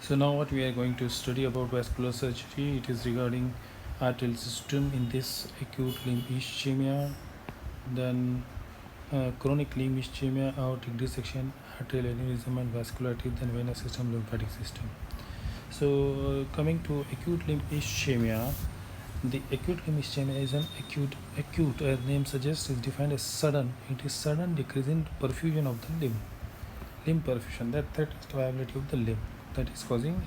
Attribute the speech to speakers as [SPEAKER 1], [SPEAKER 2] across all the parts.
[SPEAKER 1] So now what we are going to study about vascular surgery, it is regarding arterial system in this acute limb ischemia, then chronic limb ischemia, aortic dissection, arterial aneurysm and vascularity, then venous system, lymphatic system. So coming to acute limb ischemia, the acute limb ischemia is an acute as name suggests is defined as sudden. It is sudden decrease in perfusion of the limb perfusion that threatens the viability of the limb, that is causing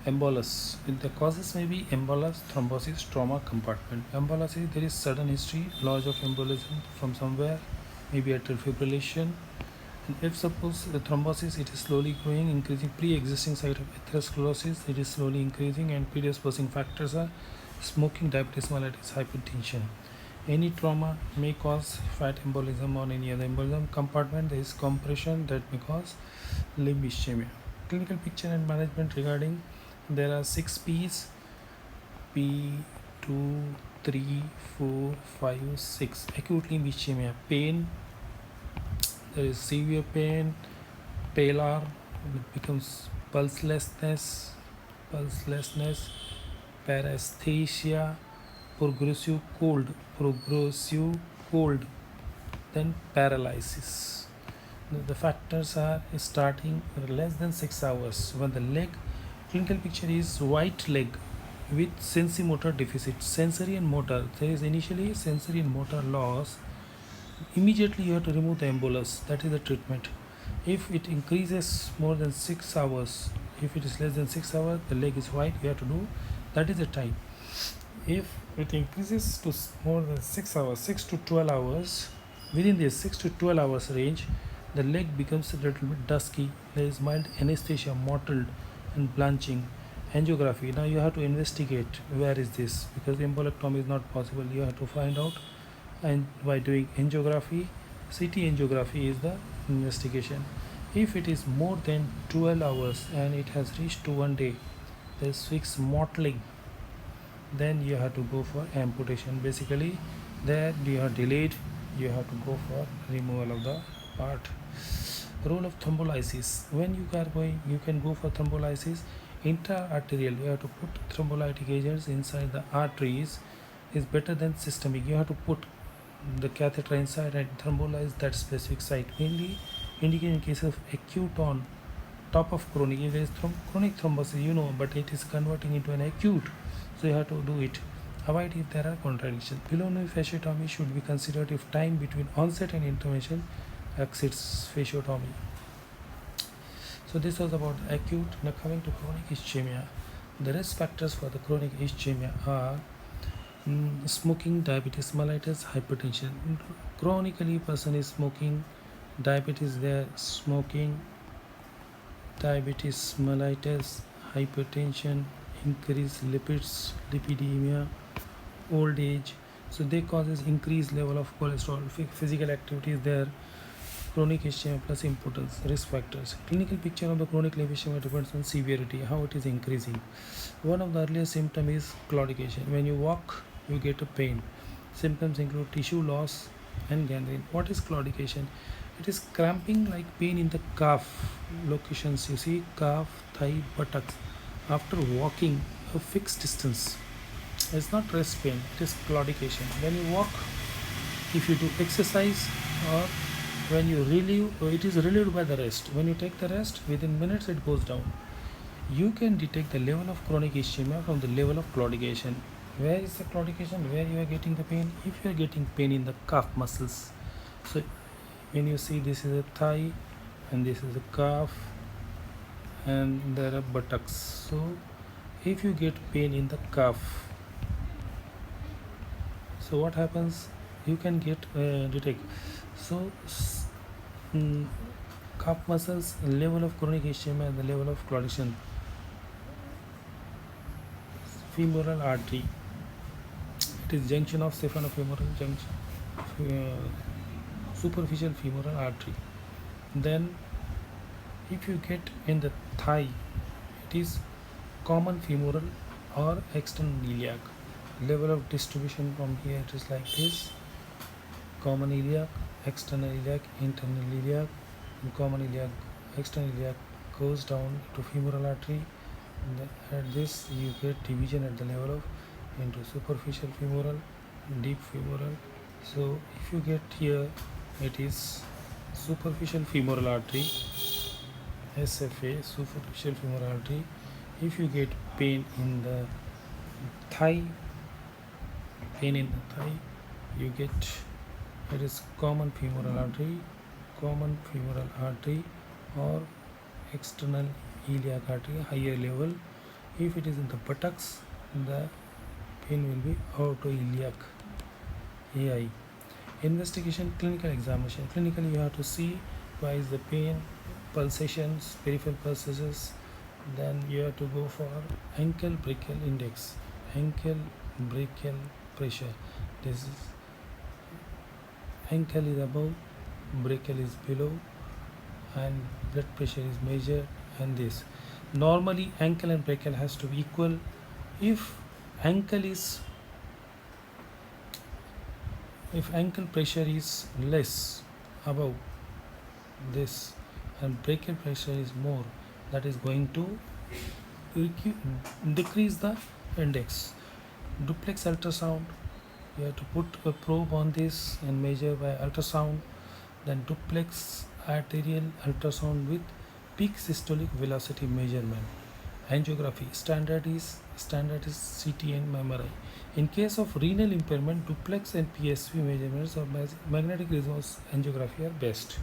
[SPEAKER 1] embolus. The causes may be embolus, thrombosis, trauma, compartment. Embolus is there is sudden history, loss of embolism from somewhere, maybe atrial fibrillation. And if suppose the thrombosis, it is slowly growing, increasing pre-existing site of atherosclerosis, it is slowly increasing, and predisposing factors are smoking, diabetes mellitus, hypertension. Any trauma may cause fat embolism or any other embolism. Compartment, there is compression that may cause limb ischemia. Clinical picture and management regarding there are 6 P's: P, 2, 3, 4, 5, 6. Acute limb ischemia. Pain, there is severe pain, pallor, it becomes pulselessness, paresthesia, progressive cold, then paralysis. The factors are starting less than 6 hours. When the leg, clinical picture is white leg with sensory-motor deficit, sensory and motor. There is initially sensory and motor loss. Immediately you have to remove the embolus. That is the treatment. If it increases more than 6 hours, if it is less than 6 hours, the leg is white, you have to do, that is the time. If it increases to more than 6 hours, 6 to 12 hours, within this 6 to 12 hours range, the leg becomes a little bit dusky. There is mild anesthesia, mottled and blanching. Angiography. Now you have to investigate where is this, because embolectomy is not possible. You have to find out, and by doing angiography, CT angiography is the investigation. If it is more than 12 hours and it has reached to 1 day, there is fixed mottling, then you have to go for amputation. Basically, there you are delayed, you have to go for removal of the part. Role of thrombolysis. When you are going, you can go for thrombolysis intra-arterial. You have to put thrombolytic agents inside the arteries is better than systemic. You have to put the catheter inside and thrombolyze that specific site, mainly indicated in case of acute on top of chronic. If there is chronic thrombosis, but it is converting into an acute, so you have to do it. Avoid if there are contradictions. Pulmonary fasciotomy should be considered if time between onset and intervention exceeds fasciotomy. So this was about acute. Now coming to chronic ischemia. The risk factors for the chronic ischemia are smoking, diabetes mellitus, hypertension. Chronically person is smoking, diabetes there, smoking, diabetes mellitus, hypertension, increased lipids, lipidemia, old age, so they causes increased level of cholesterol. Physical activity is there. Chronic ischemia plus impotence. Risk factors. Clinical picture of the chronic limb ischemia depends on severity, how it is increasing. One of the earliest symptoms is claudication. When you walk, you get a pain. Symptoms include tissue loss and gangrene. What is claudication? It is cramping like pain in the calf locations. You see, calf, thigh, buttocks. After walking a fixed distance, it's not rest pain, it is claudication. When you walk, if you do exercise, or when you relieve, it is relieved by the rest. When you take the rest, within minutes it goes down. You can detect the level of chronic ischemia from the level of claudication. Where is the claudication? Where you are getting the pain? If you are getting pain in the calf muscles, so when you see, this is a thigh and this is a calf and there are buttocks. So if you get pain in the calf, so what happens? You can get detect. So calf muscles, level of chronic ischemia and the level of claudication. Femoral artery, it is junction of saphenofemoral junction, superficial femoral artery. Then if you get in the thigh, it is common femoral or external iliac. Level of distribution from here, it is like this: common iliac, external iliac, internal iliac, and common iliac, external iliac goes down to femoral artery, At this, you get division at the level of into superficial femoral, deep femoral. So if you get here, it is superficial femoral artery, SFA, superficial femoral artery. If you get pain in the thigh, you get it is common femoral artery, or external iliac artery, higher level. If it is in the buttocks, the pain will be autoiliac, AI. Investigation, clinical examination. Clinically, you have to see why is the pain, pulsations, peripheral pulses. Then you have to go for ankle brachial index, ankle brachial pressure. This is ankle is above, brachial is below, and blood pressure is measured. And this normally ankle and brachial has to be equal. If ankle is if ankle pressure is less above this and brachial pressure is more, that is going to decrease the index. Duplex ultrasound, you have to put a probe on this and measure by ultrasound. Then duplex arterial ultrasound with peak systolic velocity measurement. Angiography, standard is CT and MRI. In case of renal impairment, duplex and PSV measurements or magnetic resonance angiography are best.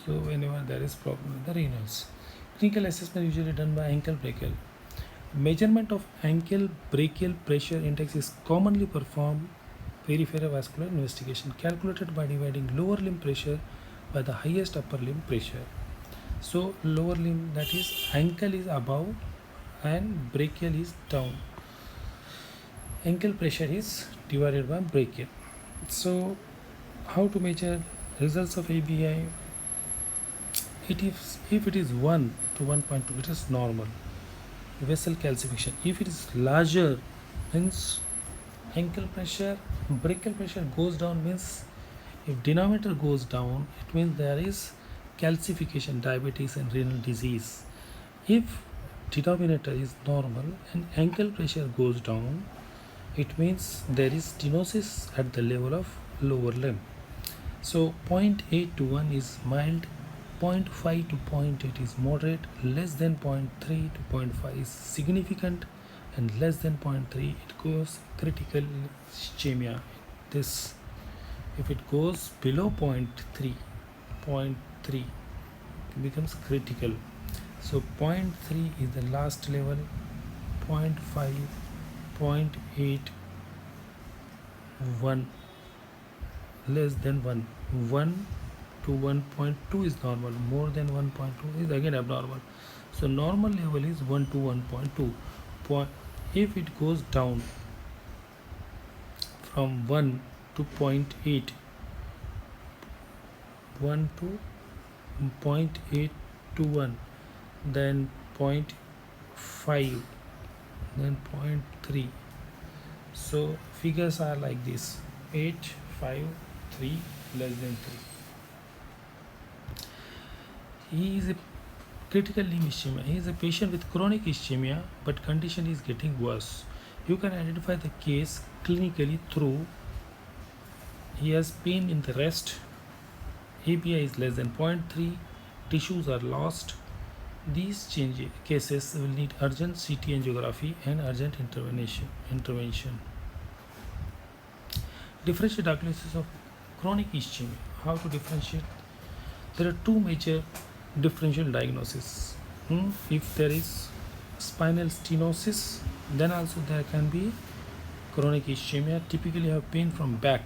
[SPEAKER 1] So whenever there is problem with the renals, clinical assessment usually done by ankle brachial. Measurement of ankle brachial pressure index is commonly performed peripheral vascular investigation, calculated by dividing lower limb pressure by the highest upper limb pressure. So lower limb, that is ankle, is above and brachial is down. Ankle pressure is divided by brachial. So how to measure results of ABI? If it is 1 to 1.2, it is normal. Vessel calcification. If it is larger, means ankle pressure, brachial pressure goes down, means if denominator goes down, it means there is calcification, diabetes and renal disease. If denominator is normal and ankle pressure goes down, it means there is stenosis at the level of lower limb. So 0.8 to 1 is mild, 0.5 to 0.8 is moderate, less than 0.3 to 0.5 is significant, and less than 0.3 it goes critical ischemia. This, if it goes below 0.3 becomes critical. So 0.3 is the last level, 0.5, 0.8, 1, less than 1. 1 to 1.2 is normal, more than 1.2 is again abnormal. So normal level is 1 to 1.2. If it goes down from 1 to 0.8, 1 to 0.8 to 1, then 0.5, then 0.3. So figures are like this: 8, 5, 3, less than 3. He is a critical limb ischemia. He is a patient with chronic ischemia, but condition is getting worse. You can identify the case clinically through he has pain in the rest, ABI is less than 0.3, tissues are lost. These cases will need urgent CT angiography and urgent intervention. Differential diagnosis of chronic ischemia. How to differentiate? There are two major differential diagnoses. If there is spinal stenosis, then also there can be chronic ischemia. Typically you have pain from back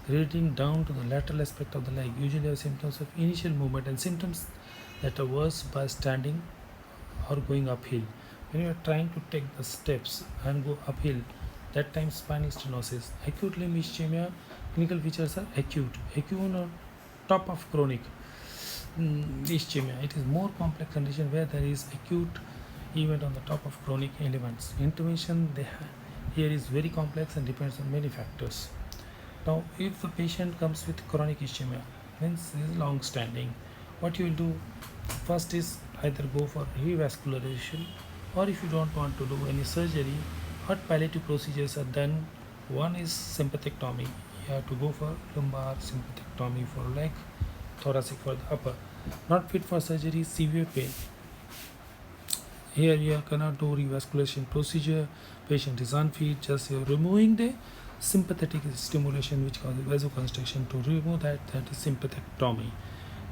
[SPEAKER 1] radiating down to the lateral aspect of the leg. Usually have symptoms of initial movement and symptoms that are worse by standing or going uphill. When you are trying to take the steps and go uphill, that time spinal stenosis. Acute limb ischemia, clinical features are acute on top of chronic ischemia. It is more complex condition where there is acute event on the top of chronic elements. Intervention here is very complex and depends on many factors. Now, if the patient comes with chronic ischemia, means it is long standing, what you will do first is either go for revascularization, or if you don't want to do any surgery, what palliative procedures are done. One is sympathectomy. You have to go for lumbar sympathectomy for leg, thoracic for the upper. Not fit for surgery, severe pain. Here you cannot do revascularization procedure. Patient is unfit. Just you're removing the sympathetic stimulation which causes vasoconstriction. To remove that, that is sympathectomy.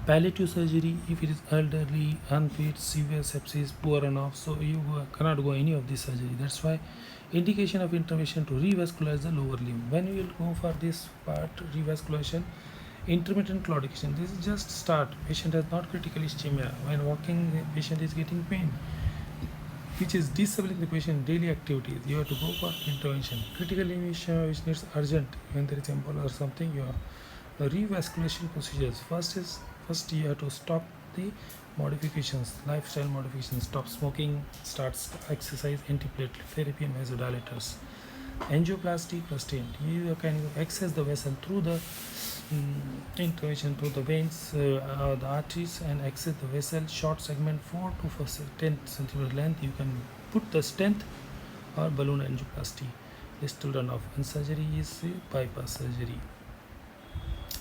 [SPEAKER 1] Palliative surgery, if it is elderly, unfit, severe sepsis, poor enough, so you cannot go any of this surgery. That's why indication of intervention to revascularize the lower limb. When you will go for this part, revascularization, intermittent claudication, this is just start. Patient has not critical ischemia. When walking, the patient is getting pain, which is disabling the patient daily activities. You have to go for intervention. Critical limb ischemia which needs urgent, when there is embol or something, you have revascularization procedures. First you have to stop the modifications, lifestyle modifications. Stop smoking, start exercise, antiplatelet therapy, and vasodilators. Angioplasty plus stent. You can access the vessel through the intervention through the veins, the arteries, and access the vessel. Short segment 4 to 10 centimeter length. You can put the stent or balloon angioplasty. Distal runoff. And surgery is bypass surgery.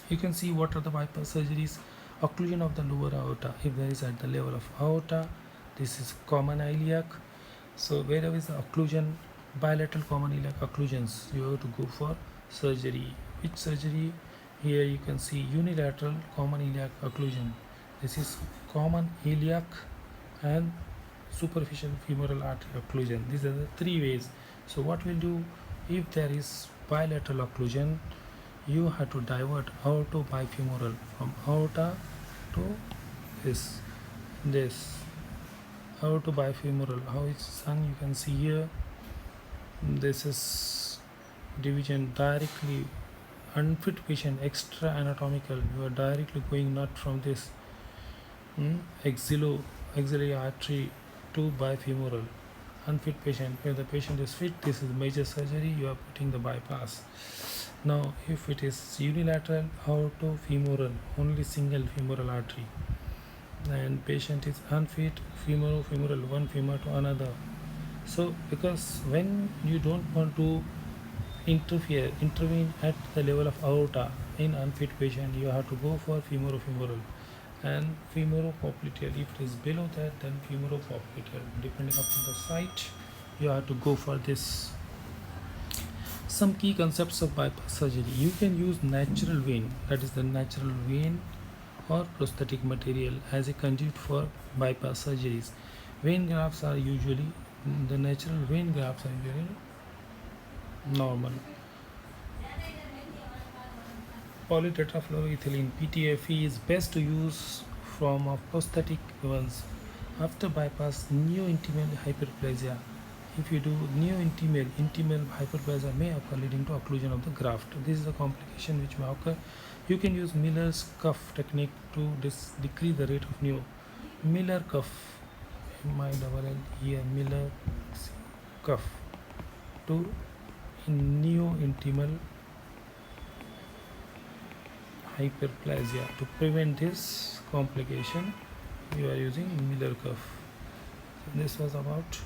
[SPEAKER 1] You can see what are the bypass surgeries. Occlusion of the lower aorta, if there is at the level of aorta, this is common iliac. So wherever is the occlusion, bilateral common iliac occlusions, you have to go for surgery. Which surgery? Here you can see unilateral common iliac occlusion. This is common iliac and superficial femoral artery occlusion. These are the three ways. So what we'll do, if there is bilateral occlusion, you have to divert aorto bifemoral from aorta to this aorto bifemoral. How it's done, you can see here. This is division directly. Unfit patient, extra anatomical. You are directly going not from this axillary artery to bifemoral. Unfit patient, where the patient is fit, this is major surgery, you are putting the bypass. Now if it is unilateral, aortofemoral, only single femoral artery, and patient is unfit, femoral, one femur to another. So because when you don't want to intervene at the level of aorta in unfit patient, you have to go for femoral and femoropopliteal. If it is below that, then femoropopliteal. Depending upon the site, you have to go for this. Some key concepts of bypass surgery. You can use natural vein, that is the natural vein or prosthetic material, as a conduit for bypass surgeries. Vein grafts are usually, the natural vein grafts are usually normal. Polytetrafluoroethylene (PTFE) is best to use from of prosthetic ones. After bypass, neointimal hyperplasia. If you do intimal hyperplasia may occur, leading to occlusion of the graft. This is a complication which may occur. You can use Miller's cuff technique to decrease the rate of neo. Miller cuff, M-I-L-L Miller cuff, to neointimal hyperplasia. To prevent this complication, you are using Miller cuff. So this was about